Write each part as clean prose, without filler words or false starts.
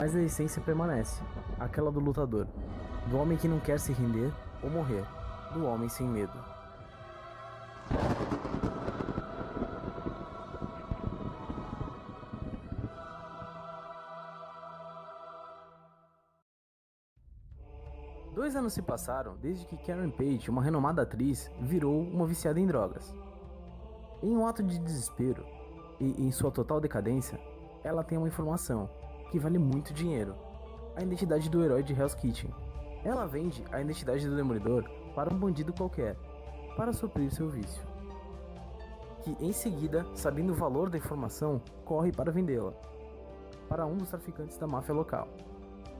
mas a essência permanece, aquela do lutador, do homem que não quer se render ou morrer, do homem sem medo. Dois anos se passaram desde que Karen Page, uma renomada atriz, virou uma viciada em drogas. Em um ato de desespero e em sua total decadência, ela tem uma informação que vale muito dinheiro: a identidade do herói de Hell's Kitchen. Ela vende a identidade do Demolidor para um bandido qualquer, para suprir seu vício, que em seguida, sabendo o valor da informação, corre para vendê-la para um dos traficantes da máfia local,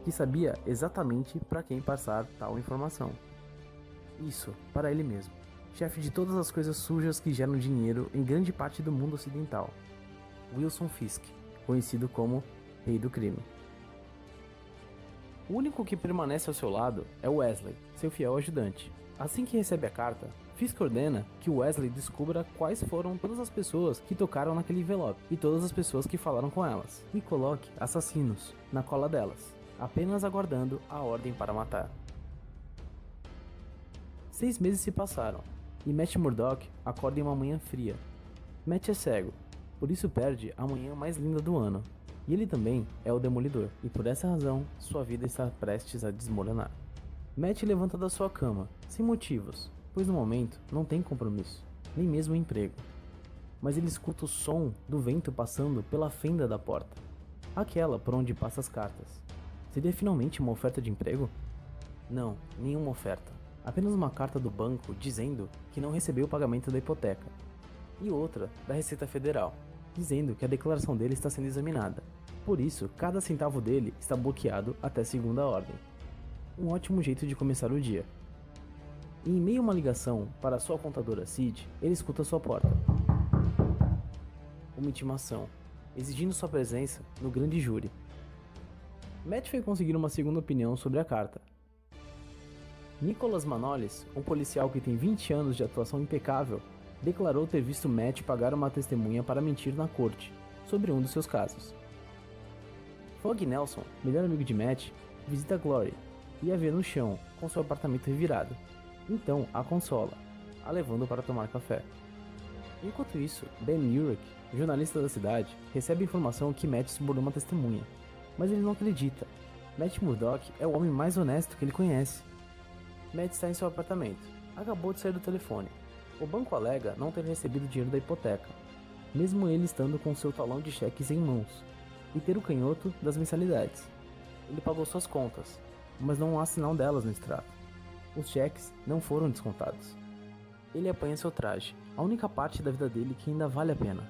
que sabia exatamente para quem passar tal informação. Isso para ele mesmo, chefe de todas as coisas sujas que geram dinheiro em grande parte do mundo ocidental, Wilson Fisk, conhecido como Rei do Crime. O único que permanece ao seu lado é Wesley, seu fiel ajudante. Assim que recebe a carta, Fisk ordena que Wesley descubra quais foram todas as pessoas que tocaram naquele envelope e todas as pessoas que falaram com elas, e coloque assassinos na cola delas, apenas aguardando a ordem para matar. 6 meses se passaram, e Matt Murdock acorda em uma manhã fria. Matt é cego, por isso perde a manhã mais linda do ano. E ele também é o Demolidor, e por essa razão, sua vida está prestes a desmoronar. Matt levanta da sua cama, sem motivos, pois no momento não tem compromisso, nem mesmo emprego. Mas ele escuta o som do vento passando pela fenda da porta, aquela por onde passa as cartas. Seria finalmente uma oferta de emprego? Não, nenhuma oferta. Apenas uma carta do banco dizendo que não recebeu o pagamento da hipoteca. E outra da Receita Federal, dizendo que a declaração dele está sendo examinada. Por isso, cada centavo dele está bloqueado até segunda ordem. Um ótimo jeito de começar o dia. E em meio a uma ligação para sua contadora Sid, ele escuta sua porta. Uma intimação, exigindo sua presença no grande júri. Matt foi conseguir uma segunda opinião sobre a carta. Nicholas Manolis, um policial que tem 20 anos de atuação impecável, declarou ter visto Matt pagar uma testemunha para mentir na corte sobre um dos seus casos. Fogg Nelson, melhor amigo de Matt, visita Glory e a vê no chão, com seu apartamento revirado. Então a consola, a levando para tomar café. Enquanto isso, Ben Urich, jornalista da cidade, recebe a informação que Matt subornou uma testemunha, mas ele não acredita. Matt Murdock é o homem mais honesto que ele conhece. Matt está em seu apartamento. Acabou de sair do telefone. O banco alega não ter recebido dinheiro da hipoteca, mesmo ele estando com seu talão de cheques em mãos, e ter o canhoto das mensalidades. Ele pagou suas contas, mas não há sinal delas no extrato. Os cheques não foram descontados. Ele apanha seu traje, a única parte da vida dele que ainda vale a pena.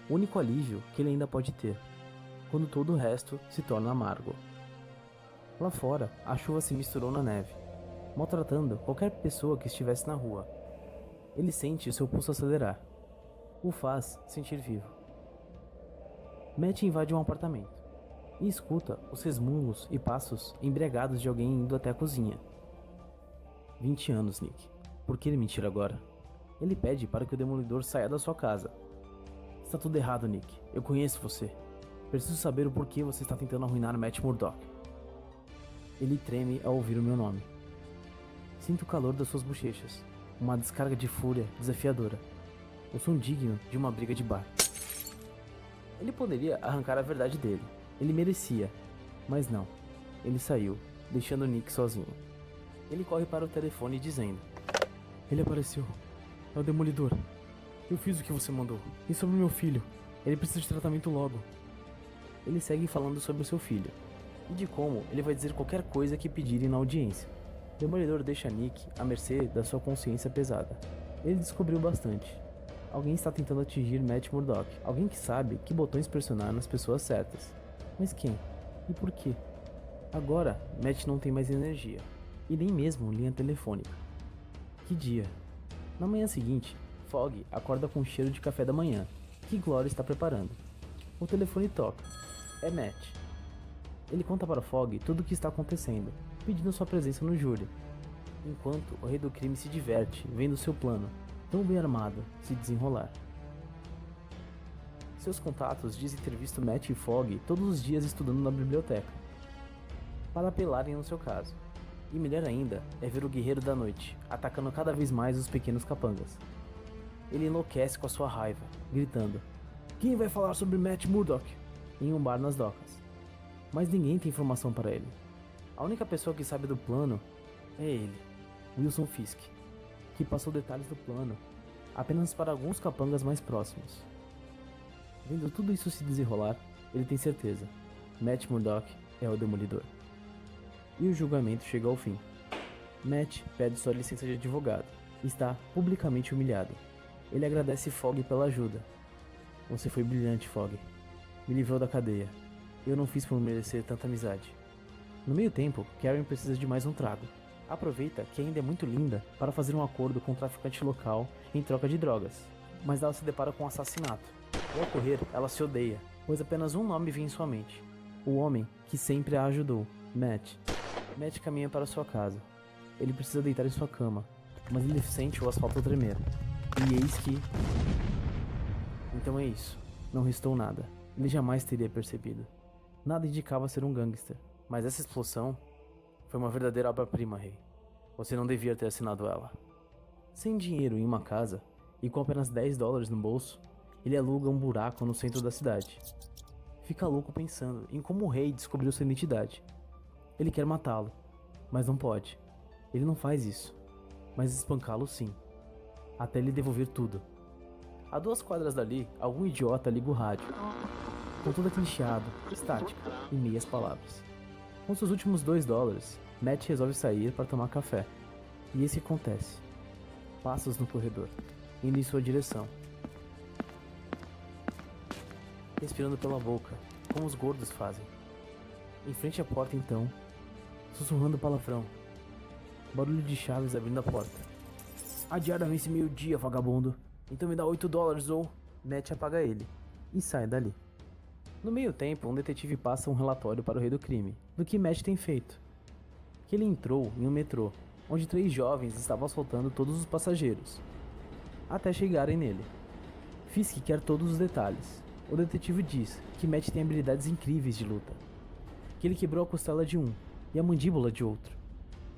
O único alívio que ele ainda pode ter, quando todo o resto se torna amargo. Lá fora, a chuva se misturou na neve, maltratando qualquer pessoa que estivesse na rua. Ele sente seu pulso acelerar. O faz sentir vivo. Matt invade um apartamento e escuta os resmungos e passos embriagados de alguém indo até a cozinha. 20 anos, Nick. Por que ele mentir agora? Ele pede para que o Demolidor saia da sua casa. Está tudo errado, Nick. Eu conheço você. Preciso saber o porquê você está tentando arruinar Matt Murdock. Ele treme ao ouvir o meu nome. Sinto o calor das suas bochechas. Uma descarga de fúria desafiadora. O som digno de uma briga de bar. Ele poderia arrancar a verdade dele. Ele merecia. Mas não. Ele saiu, deixando Nick sozinho. Ele corre para o telefone dizendo: ele apareceu. É o Demolidor. Eu fiz o que você mandou. E sobre meu filho. Ele precisa de tratamento logo. Ele segue falando sobre seu filho. E de como ele vai dizer qualquer coisa que pedirem na audiência. Demolidor deixa Nick à mercê da sua consciência pesada. Ele descobriu bastante. Alguém está tentando atingir Matt Murdock. Alguém que sabe que botões pressionar nas pessoas certas. Mas quem? E por quê? Agora, Matt não tem mais energia. E nem mesmo linha telefônica. Que dia! Na manhã seguinte, Fogg acorda com um cheiro de café da manhã, que Glory está preparando. O telefone toca. É Matt. Ele conta para Fogg tudo o que está acontecendo, pedindo sua presença no júri, enquanto o Rei do Crime se diverte vendo seu plano, tão bem armado, se desenrolar. Seus contatos dizem ter visto Matt e Fogg todos os dias estudando na biblioteca, para apelarem no seu caso. E melhor ainda é ver o Guerreiro da Noite atacando cada vez mais os pequenos capangas. Ele enlouquece com a sua raiva, gritando: "Quem vai falar sobre Matt Murdock?" em um bar nas docas. Mas ninguém tem informação para ele. A única pessoa que sabe do plano é ele, Wilson Fisk, que passou detalhes do plano apenas para alguns capangas mais próximos. Vendo tudo isso se desenrolar, ele tem certeza: Matt Murdock é o Demolidor. E o julgamento chega ao fim. Matt pede sua licença de advogado e está publicamente humilhado. Ele agradece Fogg pela ajuda. "Você foi brilhante, Fogg. Me livrou da cadeia. Eu não fiz por merecer tanta amizade." No meio tempo, Karen precisa de mais um trago. Aproveita que ainda é muito linda para fazer um acordo com um traficante local em troca de drogas. Mas ela se depara com um assassinato. Ao ocorrer, ela se odeia, pois apenas um nome vem em sua mente: o homem que sempre a ajudou, Matt. Matt caminha para sua casa. Ele precisa deitar em sua cama, mas ele sente o asfalto tremer. E eis que... Então é isso. Não restou nada. Ele jamais teria percebido. Nada indicava ser um gangster, mas essa explosão foi uma verdadeira obra-prima, Rei. Você não devia ter assinado ela. Sem dinheiro em uma casa, e com apenas $10 no bolso, ele aluga um buraco no centro da cidade. Fica louco pensando em como o rei descobriu sua identidade. Ele quer matá-lo, mas não pode. Ele não faz isso, mas espancá-lo sim, até ele devolver tudo. A 2 quadras dali, algum idiota liga o rádio, com todo aquele chiado, estática e meias palavras. Com seus últimos $2, Matt resolve sair para tomar café. E esse acontece. Passos no corredor, indo em sua direção. Respirando pela boca, como os gordos fazem. Em frente à porta então, sussurrando palavrão. Barulho de chaves abrindo a porta. "A diária vence meio-dia, vagabundo. Então me dá $8 ou..." Matt apaga ele e sai dali. No meio tempo, um detetive passa um relatório para o rei do crime, do que Matt tem feito. Que ele entrou em um metrô, onde 3 jovens estavam assaltando todos os passageiros, até chegarem nele. Fisk quer todos os detalhes. O detetive diz que Matt tem habilidades incríveis de luta, que ele quebrou a costela de um e a mandíbula de outro.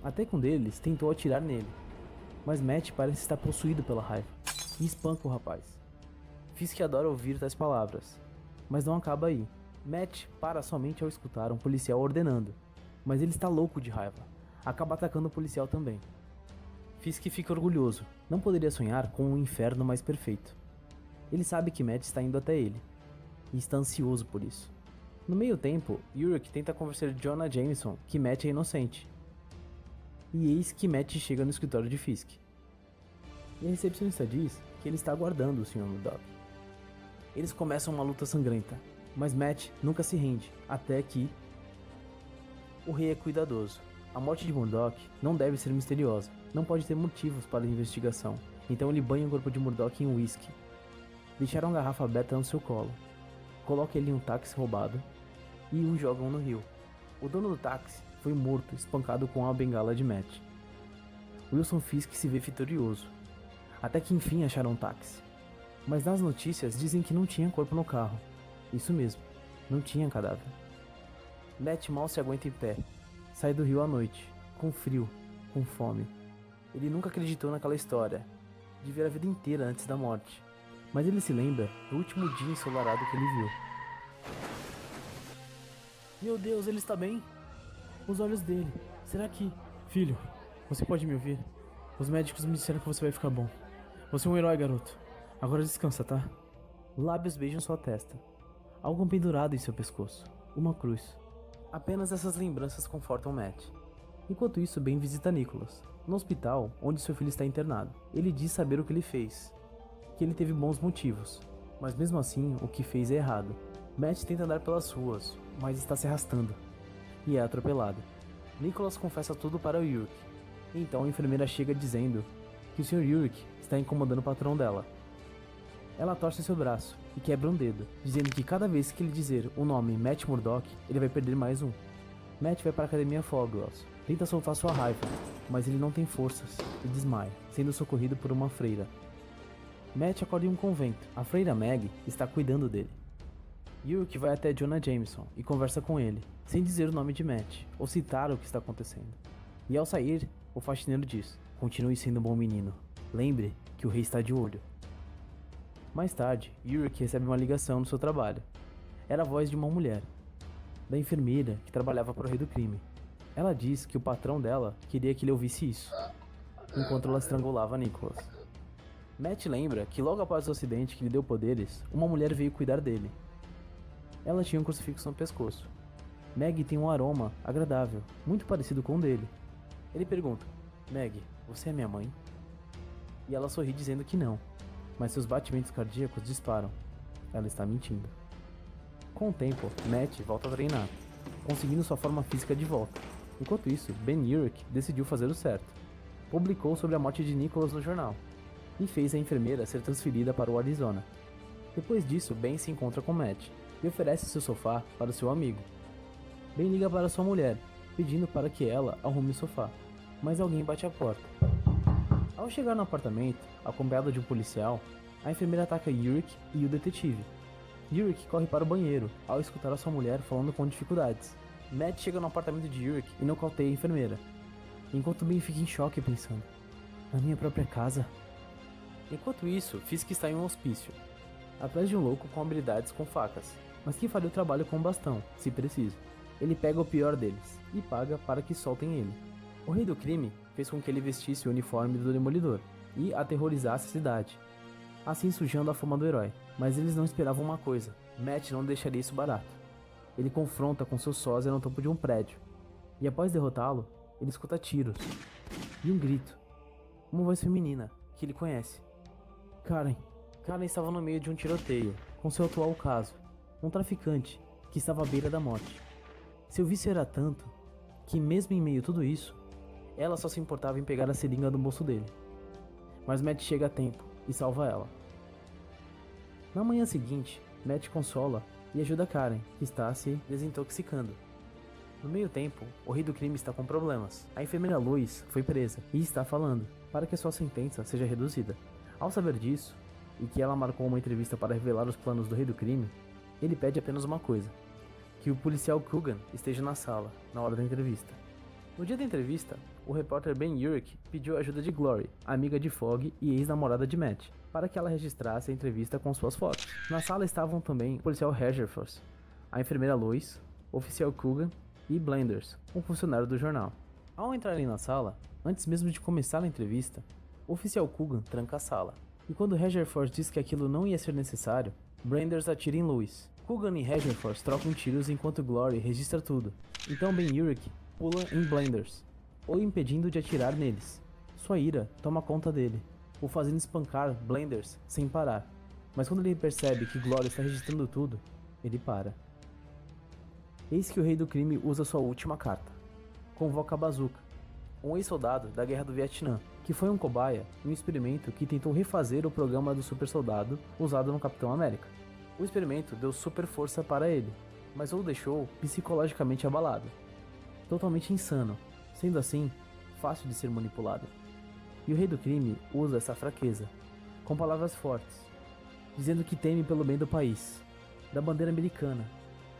Até que um deles tentou atirar nele, mas Matt parece estar possuído pela raiva e espanca o rapaz. Fisk adora ouvir tais palavras, mas não acaba aí. Matt para somente ao escutar um policial ordenando, mas ele está louco de raiva. Acaba atacando o policial também. Fisk fica orgulhoso, não poderia sonhar com um inferno mais perfeito. Ele sabe que Matt está indo até ele, e está ansioso por isso. No meio tempo, Urich tenta convencer Jonah Jameson que Matt é inocente. E eis que Matt chega no escritório de Fisk. E a recepcionista diz que ele está aguardando o Sr. Murdock. Eles começam uma luta sangrenta, mas Matt nunca se rende, até que... O rei é cuidadoso. A morte de Murdock não deve ser misteriosa, não pode ter motivos para a investigação, então ele banha o corpo de Murdock em whisky. Deixaram a garrafa aberta no seu colo, coloca ele em um táxi roubado e o jogam no rio. O dono do táxi foi morto, espancado com a bengala de Matt. Wilson Fisk se vê vitorioso, até que enfim acharam um táxi. Mas nas notícias dizem que não tinha corpo no carro. Isso mesmo, não tinha cadáver. Matt mal se aguenta em pé. Sai do rio à noite, com frio, com fome. Ele nunca acreditou naquela história, de ver a vida inteira antes da morte. Mas ele se lembra do último dia ensolarado que ele viu. Meu Deus, ele está bem? Os olhos dele. Será que... Filho, você pode me ouvir? Os médicos me disseram que você vai ficar bom. Você é um herói, garoto. Agora descansa, tá? Lábios beijam sua testa. Algo pendurado em seu pescoço. Uma cruz. Apenas essas lembranças confortam Matt. Enquanto isso, Ben visita Nicholas, no hospital onde seu filho está internado. Ele diz saber o que ele fez, que ele teve bons motivos, mas mesmo assim o que fez é errado. Matt tenta andar pelas ruas, mas está se arrastando, e é atropelado. Nicholas confessa tudo para o Urich. Então a enfermeira chega dizendo que o Sr. Urich está incomodando o patrão dela. Ela torce seu braço e quebra um dedo, dizendo que cada vez que ele dizer o nome Matt Murdock, ele vai perder mais um. Matt vai para a academia Fogwells, tenta soltar sua raiva, mas ele não tem forças e desmaia, sendo socorrido por uma freira. Matt acorda em um convento. A freira Meg está cuidando dele. Yurik vai até Jonah Jameson e conversa com ele, sem dizer o nome de Matt ou citar o que está acontecendo. E ao sair, o faxineiro diz: "Continue sendo um bom menino. Lembre que o rei está de olho." Mais tarde, Yurik recebe uma ligação no seu trabalho. Era a voz de uma mulher, da enfermeira que trabalhava para o rei do crime. Ela diz que o patrão dela queria que ele ouvisse isso, enquanto ela estrangulava Nicholas. Matt lembra que logo após o acidente que lhe deu poderes, uma mulher veio cuidar dele. Ela tinha um crucifixo no pescoço. Meg tem um aroma agradável, muito parecido com o dele. Ele pergunta: "Meg, você é minha mãe?" E ela sorri dizendo que não, mas seus batimentos cardíacos disparam. Ela está mentindo. Com o tempo, Matt volta a treinar, conseguindo sua forma física de volta. Enquanto isso, Ben Urich decidiu fazer o certo. Publicou sobre a morte de Nicholas no jornal e fez a enfermeira ser transferida para o Arizona. Depois disso, Ben se encontra com Matt e oferece seu sofá para o seu amigo. Ben liga para sua mulher, pedindo para que ela arrume o sofá, mas alguém bate à porta. Ao chegar no apartamento, acompanhada de um policial, a enfermeira ataca Urich e o detetive. Urich corre para o banheiro ao escutar a sua mulher falando com dificuldades. Matt chega no apartamento de Urich e nocauteia a enfermeira, enquanto Ben fica em choque pensando: "Na minha própria casa?" Enquanto isso, Fisk está em um hospício, atrás de um louco com habilidades com facas, mas que faria o trabalho com um bastão, se preciso. Ele pega o pior deles e paga para que soltem ele. O rei do crime fez com que ele vestisse o uniforme do Demolidor e aterrorizasse a cidade, assim sujando a fama do herói. Mas eles não esperavam uma coisa: Matt não deixaria isso barato. Ele confronta com seu sósia no topo de um prédio, e após derrotá-lo, ele escuta tiros e um grito. Uma voz feminina, que ele conhece. Karen. Karen estava no meio de um tiroteio, com seu atual caso, um traficante que estava à beira da morte. Seu vício era tanto, que mesmo em meio a tudo isso, ela só se importava em pegar a seringa do bolso dele. Mas Matt chega a tempo e salva ela. Na manhã seguinte, Matt consola e ajuda Karen, que está se desintoxicando. No meio tempo, o rei do crime está com problemas. A enfermeira Lois foi presa e está falando para que sua sentença seja reduzida. Ao saber disso, e que ela marcou uma entrevista para revelar os planos do rei do crime, ele pede apenas uma coisa: que o policial Coogan esteja na sala, na hora da entrevista. No dia da entrevista, o repórter Ben Urich pediu a ajuda de Glory, amiga de Fogg e ex-namorada de Matt, para que ela registrasse a entrevista com suas fotos. Na sala estavam também o policial Hedgerford, a enfermeira Lois, o oficial Coogan e Blenders, um funcionário do jornal. Ao entrarem na sala, antes mesmo de começar a entrevista, o oficial Coogan tranca a sala. E quando Hedgerford diz que aquilo não ia ser necessário, Blenders atira em Lois. Coogan e Hedgerford trocam tiros enquanto Glory registra tudo. Então Ben Urich pula em Blenders, o impedindo de atirar neles. Sua ira toma conta dele, o fazendo espancar Blenders sem parar. Mas quando ele percebe que Glory está registrando tudo, ele para. Eis que o rei do crime usa sua última carta. Convoca Bazooka, um ex-soldado da Guerra do Vietnã, que foi um cobaia em um experimento que tentou refazer o programa do super soldado usado no Capitão América. O experimento deu super força para ele, mas o deixou psicologicamente abalado, totalmente insano, sendo assim, fácil de ser manipulado. E o rei do crime usa essa fraqueza, com palavras fortes, dizendo que teme pelo bem do país, da bandeira americana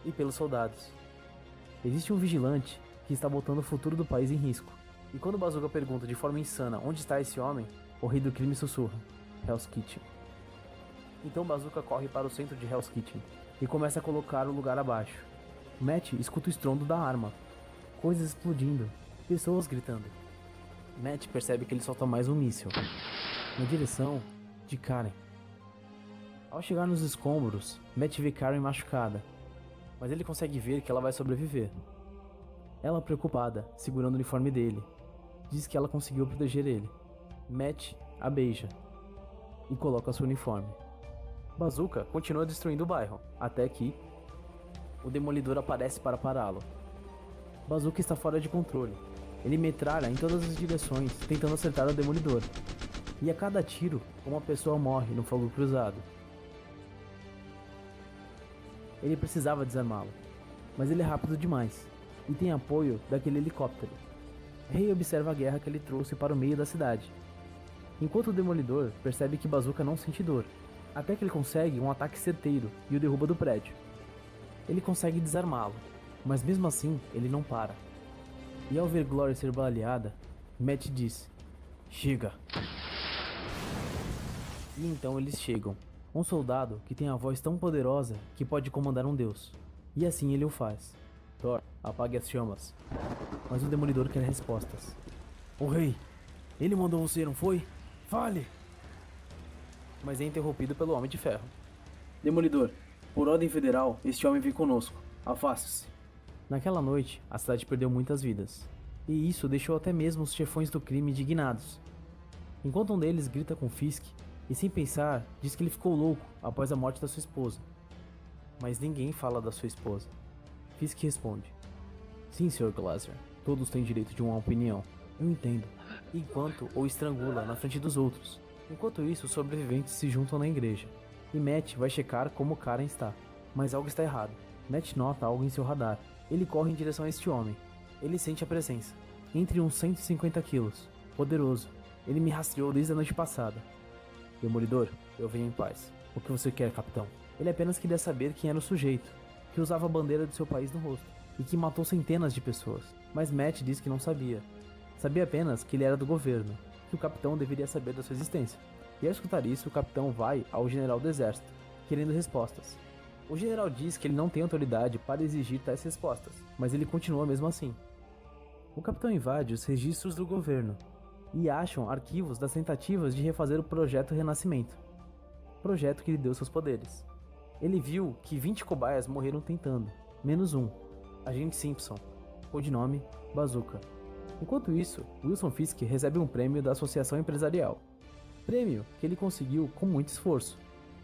e pelos soldados. Existe um vigilante que está botando o futuro do país em risco. E quando Bazooka pergunta de forma insana onde está esse homem, o rei do crime sussurra: Hell's Kitchen. Então Bazooka corre para o centro de Hell's Kitchen e começa a colocar o lugar abaixo. Matt escuta o estrondo da arma, coisas explodindo, pessoas gritando. Matt percebe que ele solta mais um míssil, na direção de Karen. Ao chegar nos escombros, Matt vê Karen machucada, mas ele consegue ver que ela vai sobreviver. Ela, preocupada, segurando o uniforme dele, diz que ela conseguiu proteger ele. Matt a beija e coloca seu uniforme. Bazooka continua destruindo o bairro, até que o Demolidor aparece para pará-lo. Bazooka está fora de controle. Ele metralha em todas as direções, tentando acertar o Demolidor. E a cada tiro, uma pessoa morre no fogo cruzado. Ele precisava desarmá-lo, mas ele é rápido demais e tem apoio daquele helicóptero. Rei observa a guerra que ele trouxe para o meio da cidade. enquanto o Demolidor percebe que Bazooka não sente dor, até que ele consegue um ataque certeiro e o derruba do prédio. Ele consegue desarmá-lo, mas mesmo assim ele não para. E ao ver Glory ser baleada, Matt diz: "Chega!" E então eles chegam. Um soldado que tem a voz tão poderosa que pode comandar um deus. E assim ele o faz. Thor, apague as chamas. Mas o Demolidor quer respostas. "O rei, ele mandou você, não foi? Fale!" Mas é interrompido pelo Homem de Ferro. "Demolidor, por ordem federal, este homem vem conosco. Afaste-se." Naquela noite, a cidade perdeu muitas vidas. E isso deixou até mesmo os chefões do crime indignados. Enquanto um deles grita com Fisk, e sem pensar, diz que ele ficou louco após a morte da sua esposa. Mas ninguém fala da sua esposa. Fisk responde: "Sim, Sr. Glazer, todos têm direito de uma opinião. Eu entendo." Enquanto o estrangula na frente dos outros. Enquanto isso, os sobreviventes se juntam na igreja. E Matt vai checar como Karen está. Mas algo está errado. Matt nota algo em seu radar. Ele corre em direção a este homem. Ele sente a presença. Entre uns 150 quilos. Poderoso. Ele me rastreou desde a noite passada. "Demolidor, eu venho em paz. O que você quer, capitão?" Ele apenas queria saber quem era o sujeito, que usava a bandeira do seu país no rosto, e que matou centenas de pessoas. Mas Matt disse que não sabia. Sabia apenas que ele era do governo, que o capitão deveria saber da sua existência. E ao escutar isso, o capitão vai ao general do exército, querendo respostas. O general diz que ele não tem autoridade para exigir tais respostas, mas ele continua mesmo assim. O capitão invade os registros do governo e acham arquivos das tentativas de refazer o projeto Renascimento, projeto que lhe deu seus poderes. Ele viu que 20 cobaias morreram tentando, menos um, Agente Simpson, codinome Bazooka. Enquanto isso, Wilson Fisk recebe um prêmio da Associação Empresarial. Prêmio que ele conseguiu com muito esforço,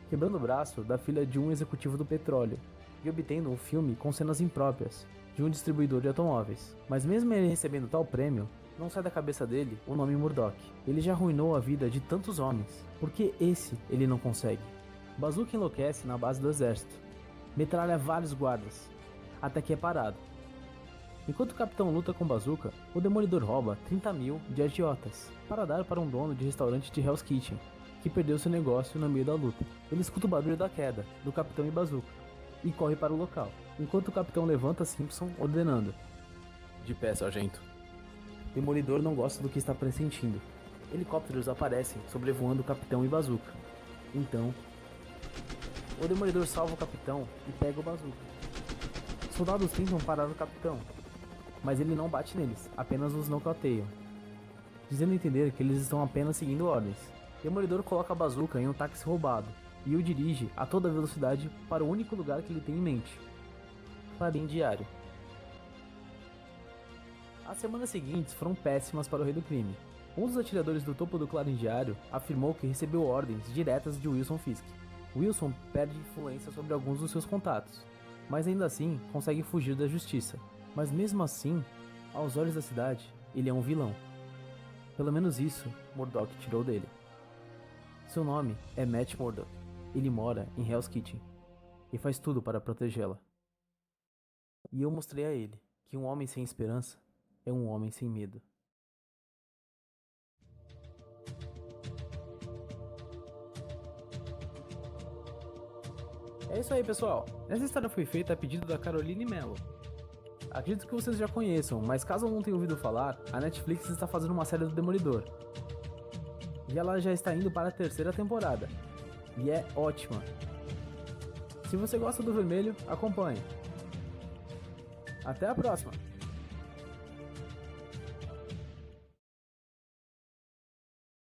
quebrando o braço da filha de um executivo do petróleo e obtendo um filme com cenas impróprias de um distribuidor de automóveis. Mas mesmo ele recebendo tal prêmio, não sai da cabeça dele o nome Murdock. Ele já arruinou a vida de tantos homens, porque esse ele não consegue. Bazooka enlouquece na base do exército, metralha vários guardas, até que é parado. Enquanto o capitão luta com Bazooka, o Demolidor rouba 30 mil de agiotas para dar para um dono de restaurante de Hell's Kitchen, que perdeu seu negócio no meio da luta. Ele escuta o barulho da queda do capitão e Bazooka e corre para o local, enquanto o capitão levanta Simpson ordenando: "De pé, sargento." Demolidor não gosta do que está pressentindo. Helicópteros aparecem sobrevoando o capitão e Bazooka. Então, o Demolidor salva o capitão e pega o Bazooka. Soldados tentam parar o capitão, mas ele não bate neles, apenas os nocauteiam, dizendo entender que eles estão apenas seguindo ordens. Demolidor coloca a Bazooka em um táxi roubado e o dirige a toda velocidade para o único lugar que ele tem em mente: Clarim Diário. As semanas seguintes foram péssimas para o Rei do Crime. Um dos atiradores do topo do Clarim Diário afirmou que recebeu ordens diretas de Wilson Fisk. Wilson perde influência sobre alguns dos seus contatos, mas ainda assim consegue fugir da justiça. Mas mesmo assim, aos olhos da cidade, ele é um vilão. Pelo menos isso Murdock tirou dele. Seu nome é Matt Murdock. Ele mora em Hell's Kitchen e faz tudo para protegê-la. E eu mostrei a ele que um homem sem esperança é um homem sem medo. É isso aí, pessoal. Essa história foi feita a pedido da Caroline Mello. Acredito que vocês já conheçam, mas caso não tenham ouvido falar, a Netflix está fazendo uma série do Demolidor. E ela já está indo para a 3ª temporada. E é ótima. Se você gosta do vermelho, acompanhe. Até a próxima!